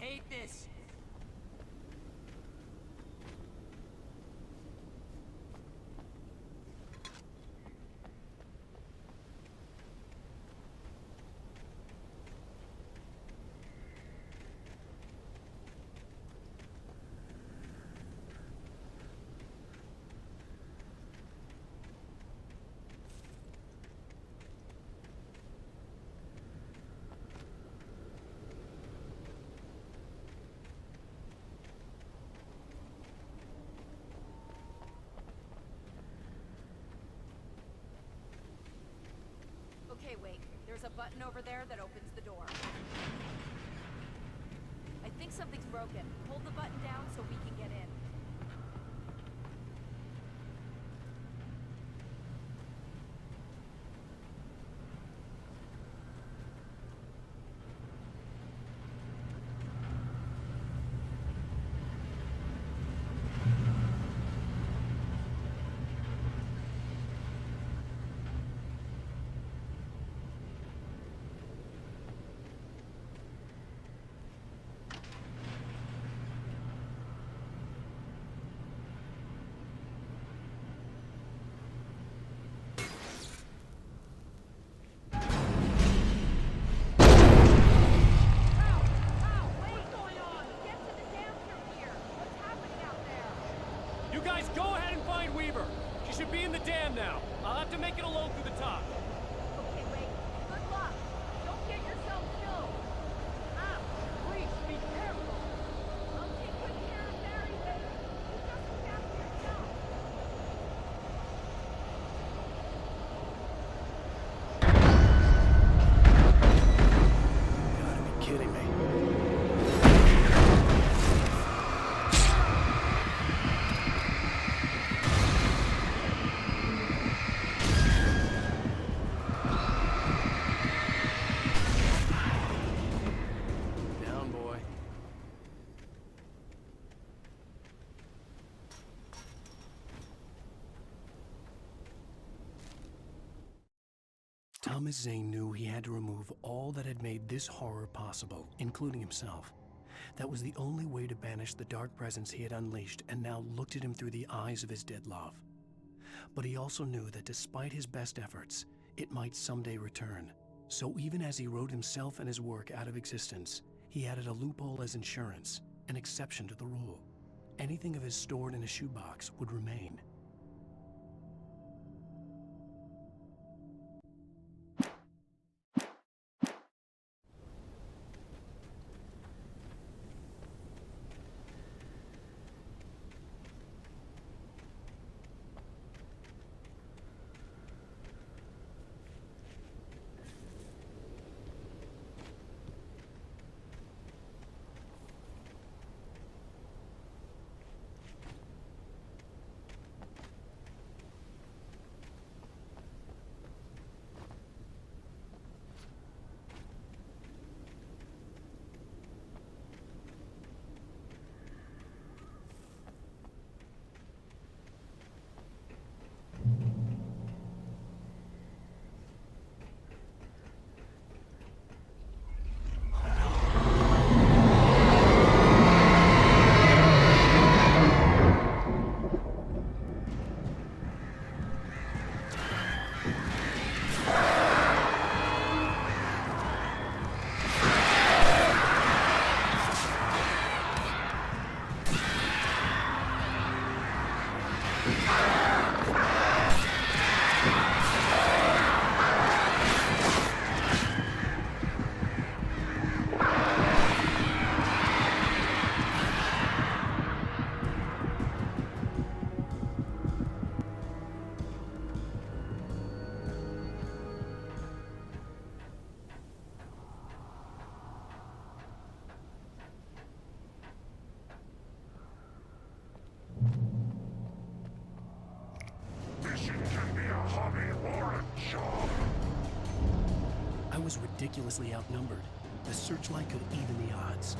hate this. Okay, wait. There's a button over there that opens the door. I think something's broken. Hold the button down so we can get in. Guys, go ahead and find Weaver. She should be in the dam now. I'll have to make it alone through the top. Okay, wait. Good luck. Don't get yourself killed. Ow! Please, be careful. I'll take good care of Barry, baby. You just look after yourself. You gotta be kidding me. Thomas Zane knew he had to remove all that had made this horror possible, including himself. That was the only way to banish the dark presence he had unleashed and now looked at him through the eyes of his dead love. But he also knew that despite his best efforts, it might someday return. So even as he wrote himself and his work out of existence, he added a loophole as insurance, an exception to the rule. Anything of his stored in a shoebox would remain. I was ridiculously outnumbered. The searchlight could even the odds.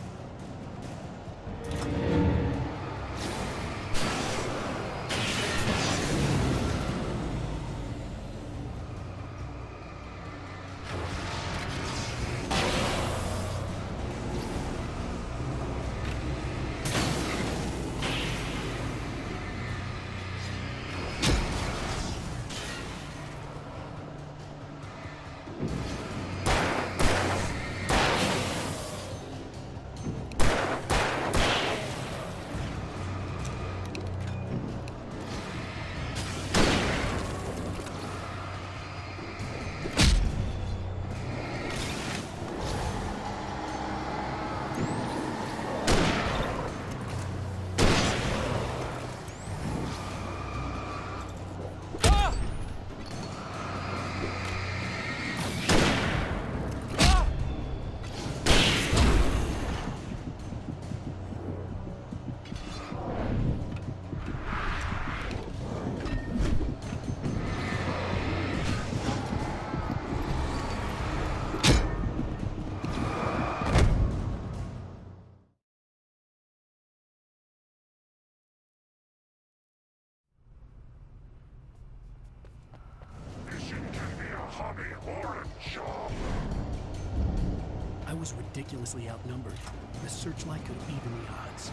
ridiculously outnumbered. The searchlight could even the odds.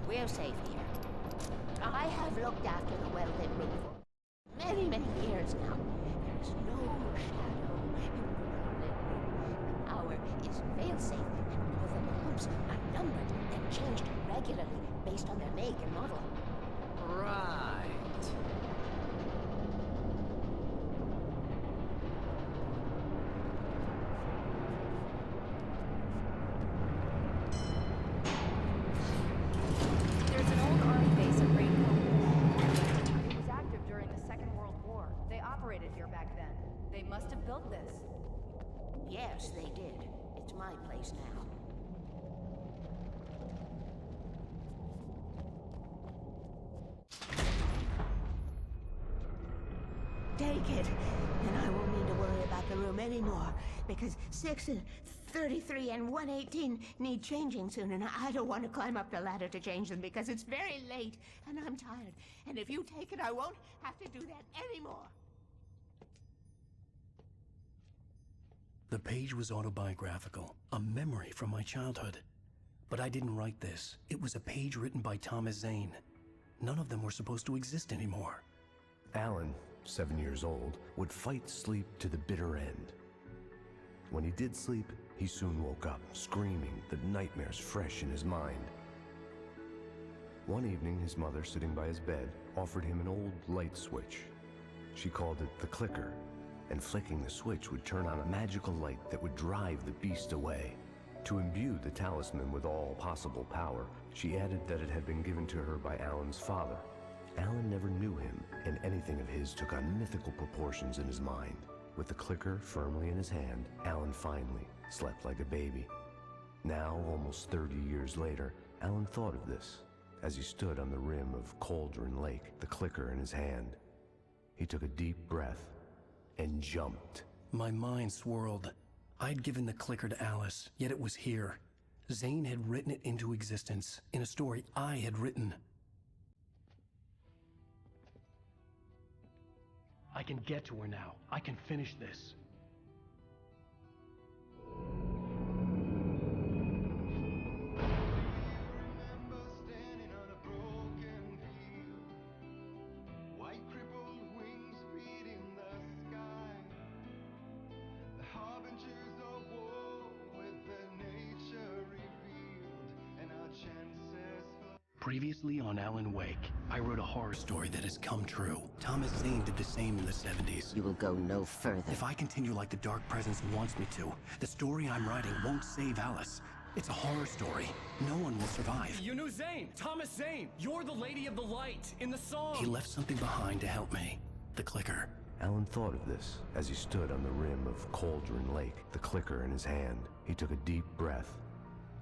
We're safe here. I have looked after the well-lit room for many, many years now. There's no shadow in the well-lit room. The hour is fail-safe, and all the bulbs are numbered and changed regularly based on their make and model. Right. There's an old army base at Rainbow. It was active during the Second World War. They operated here back then. They must have built this. Yes, they did. It's my place now. Take it, and I won't need to worry about the room anymore, because 6 and 33 and 118 need changing soon, and I don't want to climb up the ladder to change them because it's very late, and I'm tired. And if you take it, I won't have to do that anymore. The page was autobiographical, a memory from my childhood. But I didn't write this. It was a page written by Thomas Zane. None of them were supposed to exist anymore. Alan, 7 years old, would fight sleep to the bitter end. When he did sleep, he soon woke up, screaming, the nightmares fresh in his mind. One evening, his mother, sitting by his bed, offered him an old light switch. She called it the clicker, and flicking the switch would turn on a magical light that would drive the beast away. To imbue the talisman with all possible power, she added that it had been given to her by Alan's father. Alan never knew him, and anything of his took on mythical proportions in his mind. With the clicker firmly in his hand, Alan finally slept like a baby. Now, almost 30 years later, Alan thought of this as he stood on the rim of Cauldron Lake, the clicker in his hand. He took a deep breath and jumped. My mind swirled. I'd given the clicker to Alice, yet it was here. Zane had written it into existence, in a story I had written. I can get to her now. I can finish this. Previously on Alan Wake, I wrote a horror story that has come true. Thomas Zane did the same in the 70s. You will go no further. If I continue like the Dark Presence wants me to, the story I'm writing won't save Alice. It's a horror story. No one will survive. You knew Zane! Thomas Zane! You're the Lady of the Light in the song! He left something behind to help me. The clicker. Alan thought of this as he stood on the rim of Cauldron Lake, the clicker in his hand. He took a deep breath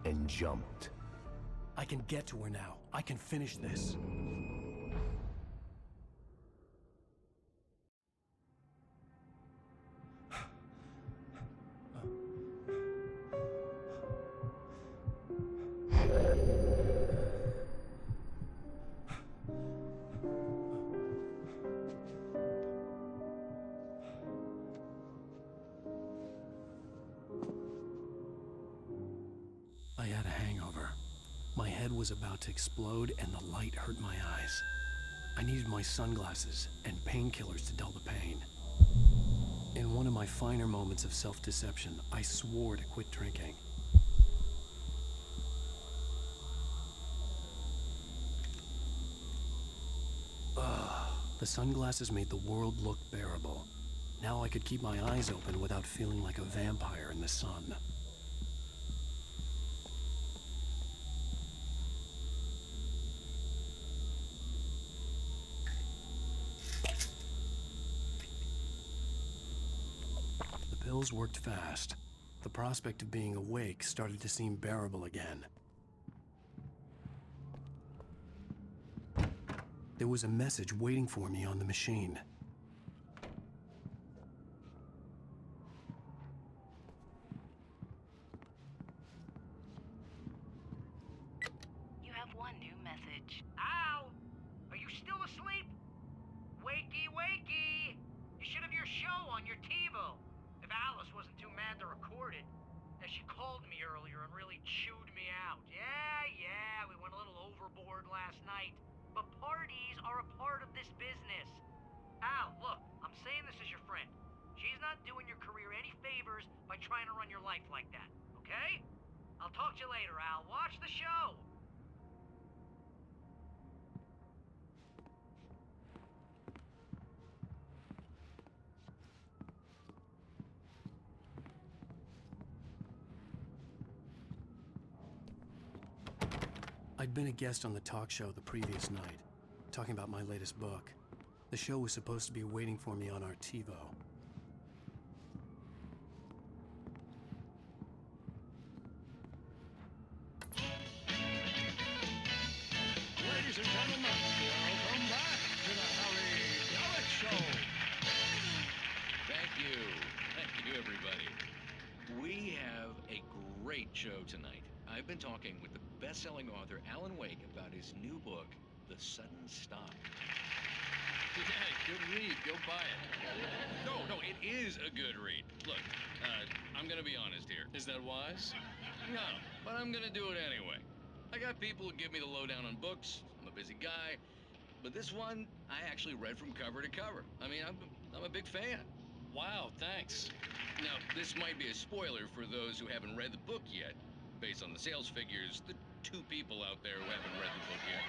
and jumped. I can get to her now. I can finish this. I had a hangover. My head was about to explode and the light hurt my eyes. I needed my sunglasses and painkillers to dull the pain. In one of my finer moments of self-deception, I swore to quit drinking. The sunglasses made the world look bearable. Now I could keep my eyes open without feeling like a vampire in the sun. The pills worked fast. The prospect of being awake started to seem bearable again. There was a message waiting for me on the machine. You have one new message. Al! Are you still asleep? Wakey, wakey! You should have your show on your TiVo. If Alice wasn't too mad to record it. Now, she called me earlier and really chewed me out. Yeah, we went a little overboard last night. But parties are a part of this business. Al, look, I'm saying this as your friend. She's not doing your career any favors by trying to run your life like that, okay? I'll talk to you later, Al. Watch the show. I'd been a guest on the talk show the previous night, talking about my latest book. The show was supposed to be waiting for me on our TiVo. Ladies and gentlemen, welcome back to the Harry Dalek Show. Thank you, everybody. We have a great show tonight. I've been talking with the best-selling author Alan Wake about his new book, The Sudden Stop. Yeah, good read. Go buy it. No, it is a good read. Look, I'm gonna be honest here. Is that wise? No, but I'm gonna do it anyway. I got people who give me the lowdown on books. I'm a busy guy. But this one, I actually read from cover to cover. I mean, I'm a big fan. Wow, thanks. Now, this might be a spoiler for those who haven't read the book yet. Based on the sales figures, the 2 people out there who haven't read the book yet.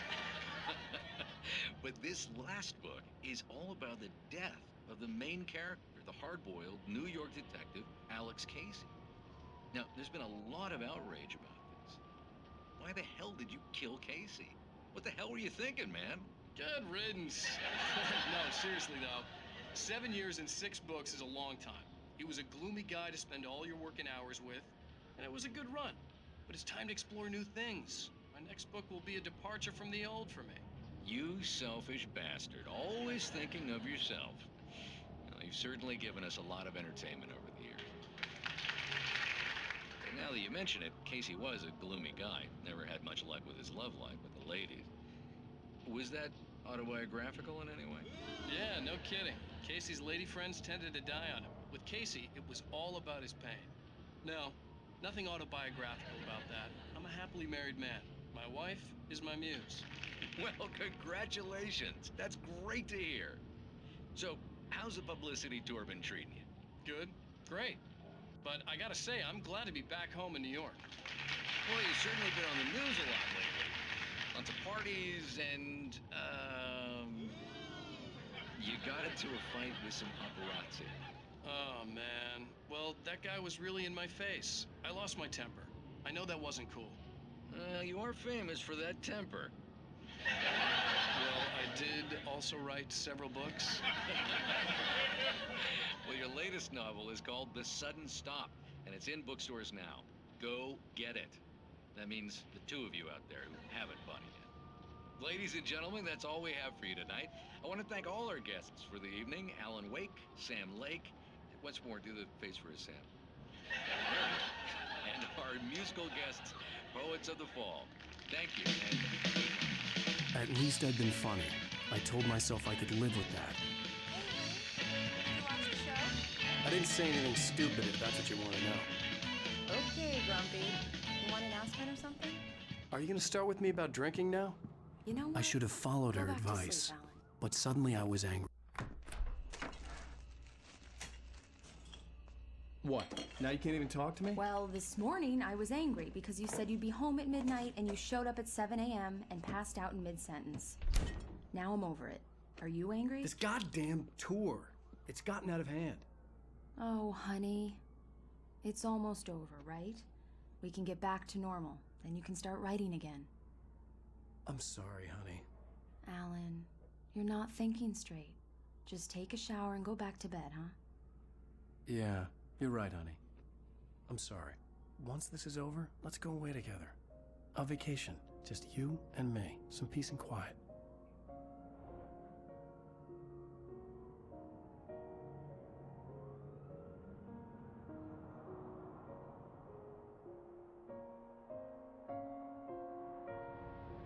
But this last book is all about the death of the main character, the hard-boiled New York detective, Alex Casey. Now, there's been a lot of outrage about this. Why the hell did you kill Casey? What the hell were you thinking, man? Good riddance. No, seriously though. 7 years and 6 books is a long time. He was a gloomy guy to spend all your working hours with, and it was a good run. But it's time to explore new things. My next book will be a departure from the old for me. You selfish bastard, always thinking of yourself. Well, you've certainly given us a lot of entertainment over the years. And now that you mention it, Casey was a gloomy guy. Never had much luck with his love life with the ladies. Was that autobiographical in any way? Yeah, no kidding. Casey's lady friends tended to die on him. With Casey, it was all about his pain. No, nothing autobiographical about that. I'm a happily married man. My wife is my muse. Well, congratulations. That's great to hear. So, how's the publicity tour been treating you? Good, great. But I gotta say, I'm glad to be back home in New York. Well, you've certainly been on the news a lot lately. Lots of parties and, you got into a fight with some paparazzi. Oh, man. Well, that guy was really in my face. I lost my temper. I know that wasn't cool. You are famous for that temper. Well, I did also write several books. Well, your latest novel is called The Sudden Stop, and it's in bookstores now. Go get it. That means the two of you out there who haven't bought it yet. Ladies and gentlemen, that's all we have for you tonight. I want to thank all our guests for the evening. Alana Wake'a, Sam Lake. Once more, do the face for a Sam. And our musical guests, Poets of the Fall. Thank you. And At least I'd been funny. I told myself I could live with that. You watch the show? I didn't say anything stupid if that's what you want to know. Okay, Grumpy. You want an announcement or something? Are you going to start with me about drinking now? You know what? I should have followed Go her back to advice, sleep, Alan. but suddenly I was angry. What? Now you can't even talk to me? Well, this morning I was angry because you said you'd be home at midnight and you showed up at 7 a.m. and passed out in mid-sentence. Now I'm over it. Are you angry? This goddamn tour. It's gotten out of hand. Oh, honey. It's almost over, right? We can get back to normal. Then you can start writing again. I'm sorry, honey. Alan, you're not thinking straight. Just take a shower and go back to bed, huh? Yeah, you're right, honey. I'm sorry. Once this is over, let's go away together. A vacation. Just you and me. Some peace and quiet.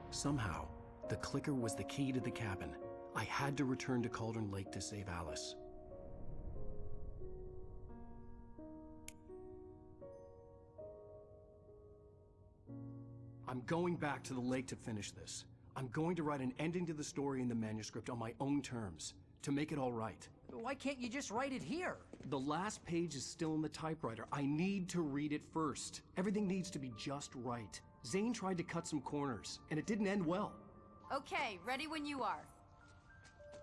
Somehow, the clicker was the key to the cabin. I had to return to Cauldron Lake to save Alice. I'm going back to the lake to finish this. I'm going to write an ending to the story in the manuscript on my own terms, to make it all right. Why can't you just write it here? The last page is still in the typewriter. I need to read it first. Everything needs to be just right. Zane tried to cut some corners, and it didn't end well. Okay, ready when you are.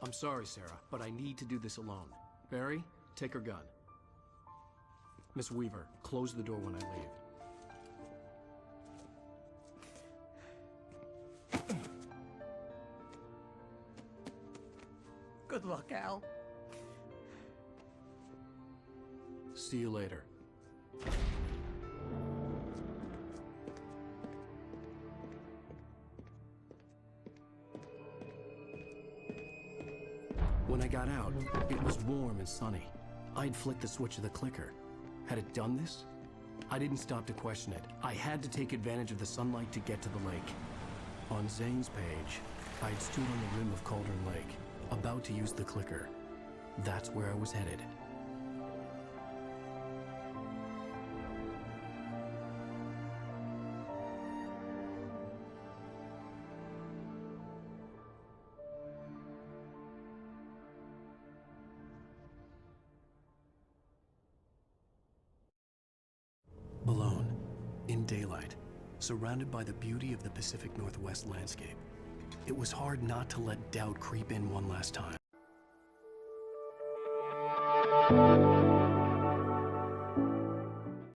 I'm sorry, Sarah, but I need to do this alone. Barry, take her gun. Miss Weaver, close the door when I leave. Good luck, Al. See you later. When I got out, it was warm and sunny. I'd flicked the switch of the clicker. Had it done this? I didn't stop to question it. I had to take advantage of the sunlight to get to the lake. On Zane's page, I'd stood on the rim of Cauldron Lake, about to use the clicker. That's where I was headed. Alone, in daylight, surrounded by the beauty of the Pacific Northwest landscape, it was hard not to let doubt creep in one last time.